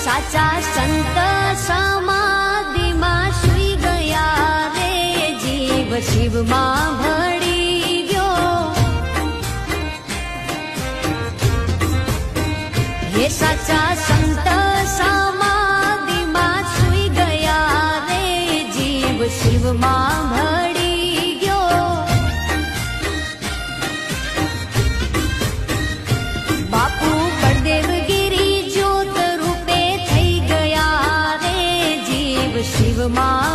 સાચા સંત સમાધિમાં સુઈ ગયા રે જીવ શિવમાં ભળી ગયો હે સાચા સંત સમાધિમાં સુઈ ગયા રે જીવ શિવમાં ભળી ગયો બાપુ બળદેવ શિવમાં